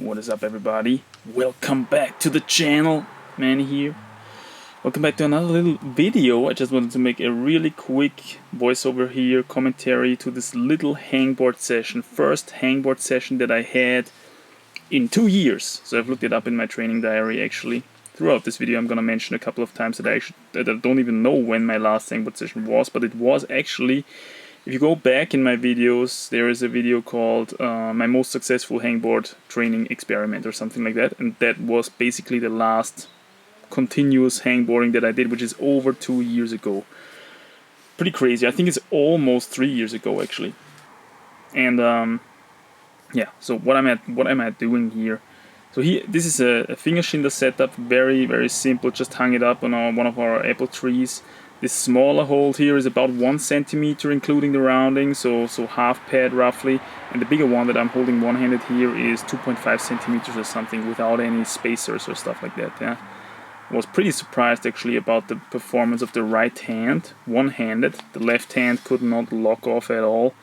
What is up, everybody? Welcome back to the channel. Manny here. Welcome back to another little video. I just wanted to make a really quick voiceover here, commentary to this little hangboard session. First hangboard session that I had in 2 years. So I've looked it up in my training diary actually. Throughout this video I'm gonna mention a couple of times that I don't even know when my last hangboard session was, but it was actually, if you go back in my videos, there is a video called my most successful hangboard training experiment or something like that, and that was basically the last continuous hangboarding that I did, which is over 2 years ago. Pretty crazy. I think it's almost 3 years ago actually. And yeah, so what am I doing here? So here, this is a finger shingle setup, very simple. Just hung it up on one of our apple trees. This smaller hold here is about 1 centimeter, including the rounding, so half pad roughly. And the bigger one that I'm holding one-handed here is 2.5 centimeters or something, without any spacers or stuff like that. Yeah, I was pretty surprised actually about the performance of the right hand, one-handed. The left hand could not lock off at all.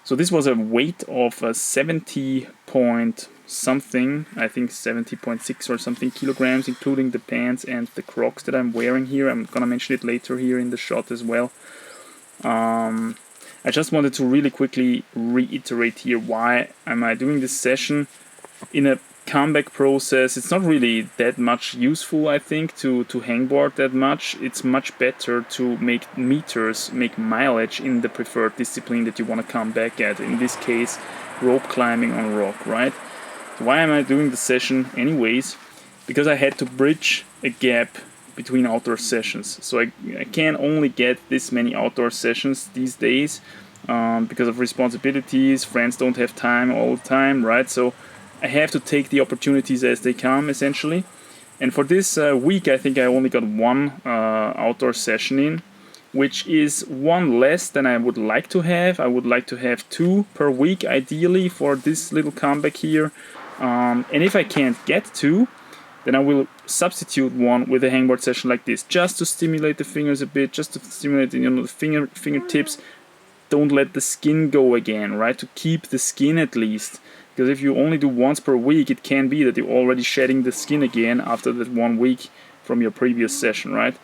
So this was a weight of 70 point something, I think 70.6 or something kilograms, including the pants and the Crocs that I'm wearing here. I'm gonna mention it later here in the shot as well. I just wanted to really quickly reiterate here why am I doing this session in a comeback process. It's not really that much useful, I think, to hangboard that much. It's much better to make meters, make mileage in the preferred discipline that you want to come back at. In this case, rope climbing on rock, right? So why am I doing the session anyways? Because I had to bridge a gap between outdoor sessions. So I can only get this many outdoor sessions these days because of responsibilities. Friends don't have time all the time, right? So I have to take the opportunities as they come, essentially. And for this week, I think I only got one outdoor session in, which is one less than I would like to have. I would like to have 2 per week, ideally, for this little comeback here. And if I can't get 2, then I will substitute one with a hangboard session like this, just to stimulate the fingers a bit, just to stimulate the fingertips. Don't let the skin go again, right? To keep the skin at least. Because if you only do once per week, it can be that you're already shedding the skin again after that 1 week from your previous session, right?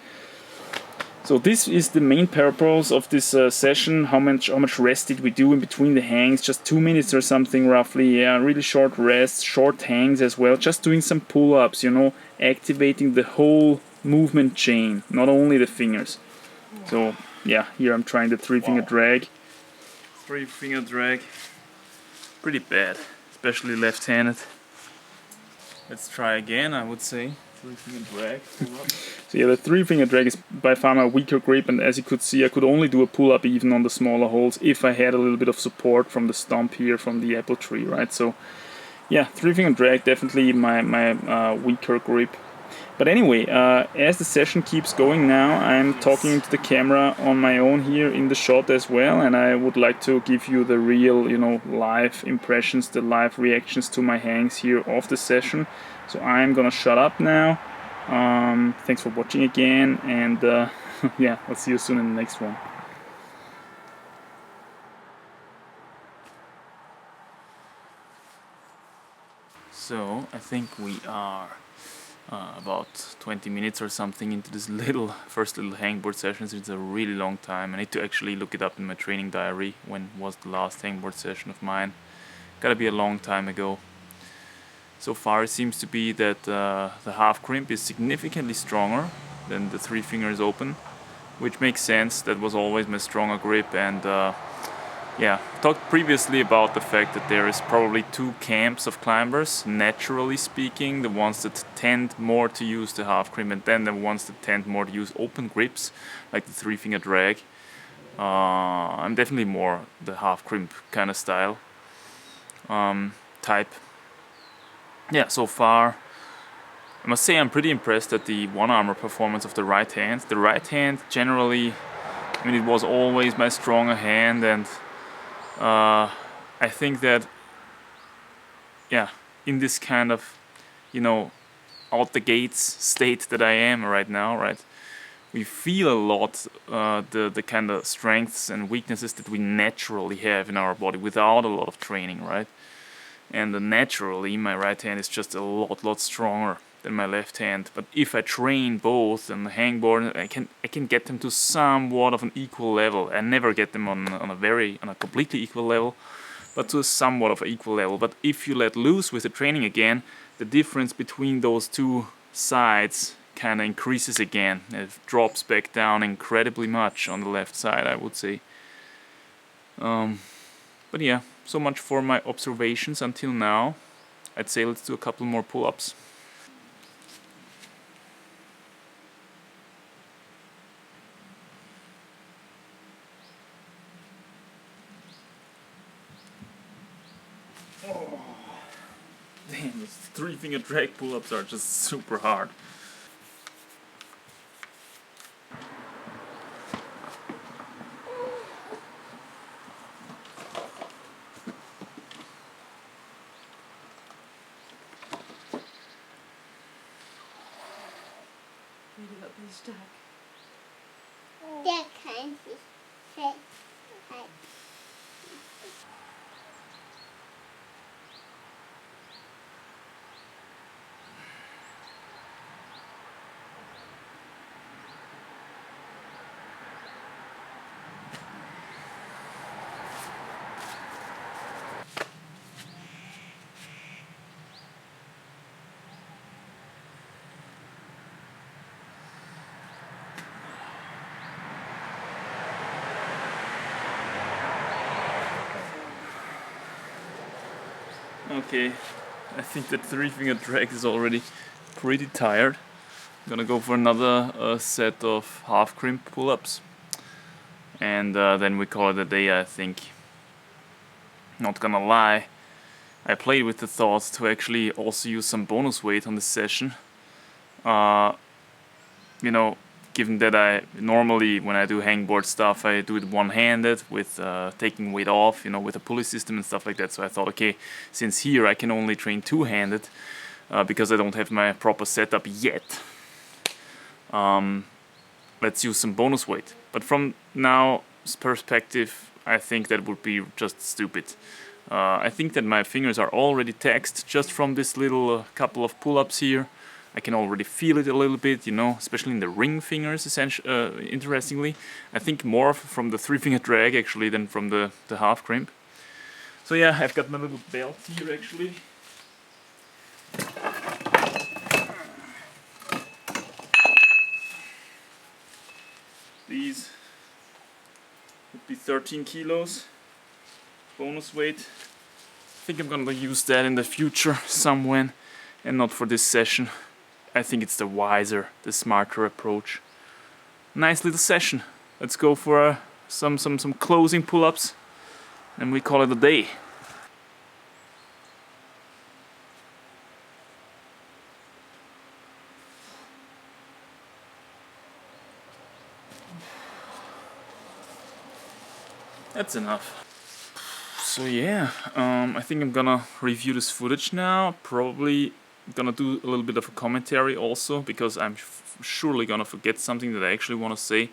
So this is the main purpose of this session. How much rest did we do in between the hangs? Just 2 minutes or something roughly. Yeah, really short rest, short hangs as well. Just doing some pull-ups, you know, activating the whole movement chain, not only the fingers. So yeah, here I'm trying the 3-finger drag. 3-finger drag, pretty bad, especially left-handed. Let's try again, I would say. 3-finger drag. So yeah, the 3-finger drag is by far my weaker grip, and as you could see, I could only do a pull-up even on the smaller holes if I had a little bit of support from the stump here, from the apple tree, right? So yeah, 3-finger drag, definitely my weaker grip. But anyway, as the session keeps going now, I'm talking to the camera on my own here in the shot as well, and I would like to give you the real, you know, live impressions, the live reactions to my hangs here of the session. So I'm gonna shut up now. Thanks for watching again, and yeah, I'll see you soon in the next one. So I think we are about 20 minutes or something into this first little hangboard session. So it's a really long time. I need to actually look it up in my training diary. When was the last hangboard session of mine? Gotta be a long time ago. So far it seems to be that the half crimp is significantly stronger than the 3 fingers open, which makes sense. That was always my stronger grip. And yeah, talked previously about the fact that there is probably 2 camps of climbers, naturally speaking. The ones that tend more to use the half crimp, and then the ones that tend more to use open grips, like the 3-finger drag. I'm definitely more the half crimp kind of style, type. Yeah, so far I must say I'm pretty impressed at the one-armer performance of the right hand. The right hand generally, I mean, it was always my stronger hand, and I think that, yeah, in this kind of, you know, out the gates state that I am right now, right, we feel a lot the kind of strengths and weaknesses that we naturally have in our body without a lot of training, right? and naturally my right hand is just a lot stronger than my left hand. But if I train both on the hangboard, I can get them to somewhat of an equal level. I never get them on a completely equal level, but to a somewhat of an equal level. But if you let loose with the training again, the difference between those two sides kind of increases again. It drops back down incredibly much on the left side, I would say. But yeah, so much for my observations until now. I'd say let's do a couple more pull-ups. Oh, damn, those 3-finger drag pull-ups are just super hard. Der kann sich festhalten. Okay, I think that 3-finger drag is already pretty tired. I'm gonna go for another set of half crimp pull-ups, and then we call it a day, I think. Not gonna lie, I played with the thought to actually also use some bonus weight on this session. You know, given that I normally, when I do hangboard stuff, I do it one-handed with taking weight off, you know, with a pulley system and stuff like that. So I thought, okay, since here I can only train two-handed because I don't have my proper setup yet, let's use some bonus weight. But from now's perspective, I think that would be just stupid. I think that my fingers are already taxed just from this little couple of pull-ups here. I can already feel it a little bit, you know, especially in the ring fingers, interestingly. I think more from the 3-finger drag, actually, than from the half crimp. So yeah, I've got my little belt here, actually. These would be 13 kilos bonus weight. I think I'm gonna use that in the future somewhere, and not for this session. I think it's the wiser, the smarter approach. Nice little session. Let's go for some closing pull-ups, and we call it a day. That's enough. So yeah, I think I'm gonna review this footage now. Probably gonna do a little bit of a commentary also, because I'm surely gonna forget something that I actually want to say.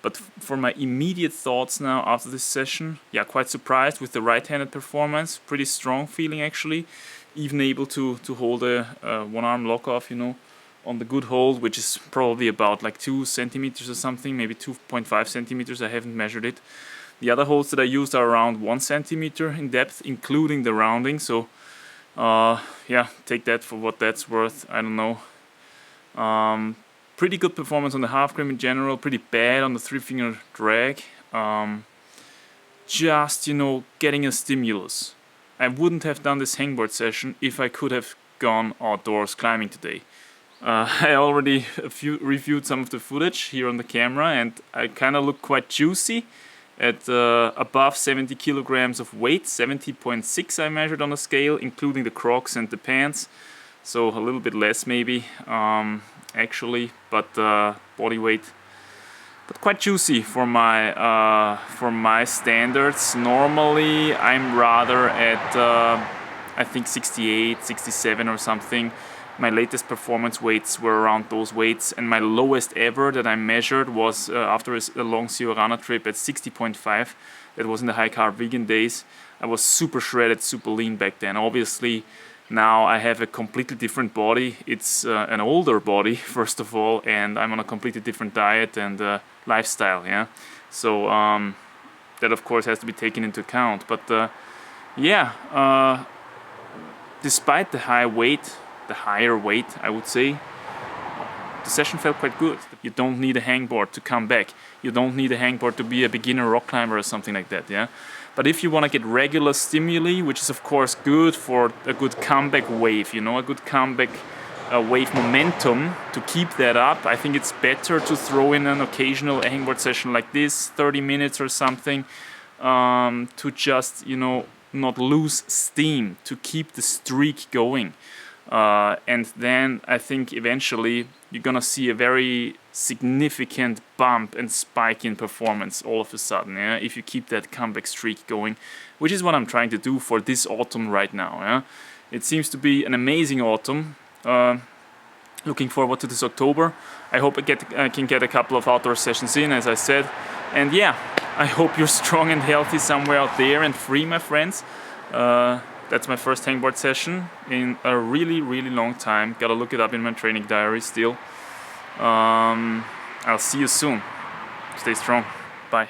But for my immediate thoughts now after this session, yeah, quite surprised with the right-handed performance. Pretty strong feeling, actually. Even able to hold a one-arm lock-off, you know, on the good hold, which is probably about like 2 centimeters or something, maybe 2.5 centimeters. I haven't measured it. The other holds that I used are around 1 centimeter in depth, including the rounding. So yeah, take that for what that's worth. I don't know. Pretty good performance on the half crimp in general. Pretty bad on the 3-finger drag. Just, you know, getting a stimulus. I wouldn't have done this hangboard session if I could have gone outdoors climbing today. I already reviewed some of the footage here on the camera, and I kind of look quite juicy at above 70 kilograms of weight. 70.6 I measured on a scale, including the Crocs and the pants. So a little bit less maybe, actually, but body weight. But quite juicy for my standards. Normally I'm rather at I think 68, 67 or something. My latest performance weights were around those weights, and my lowest ever that I measured was after a long Sierra Runner trip at 60.5. That was in the high carb vegan days. I was super shredded, super lean back then. Obviously, now I have a completely different body. It's an older body, first of all, and I'm on a completely different diet and lifestyle. Yeah, so that of course has to be taken into account. But despite the higher weight, I would say, the session felt quite good. You don't need a hangboard to come back. You don't need a hangboard to be a beginner rock climber or something like that, yeah? But if you want to get regular stimuli, which is of course good for a good comeback wave, you know, a good comeback wave momentum, to keep that up, I think it's better to throw in an occasional hangboard session like this, 30 minutes or something, to just, you know, not lose steam, to keep the streak going. And then I think eventually you're gonna see a very significant bump and spike in performance all of a sudden, yeah? If you keep that comeback streak going, which is what I'm trying to do for this autumn right now. Yeah? It seems to be an amazing autumn. Looking forward to this October. I hope I can get a couple of outdoor sessions in, as I said. And yeah, I hope you're strong and healthy somewhere out there and free, my friends. That's my first hangboard session in a really, really long time. Gotta look it up in my training diary still. I'll see you soon. Stay strong. Bye.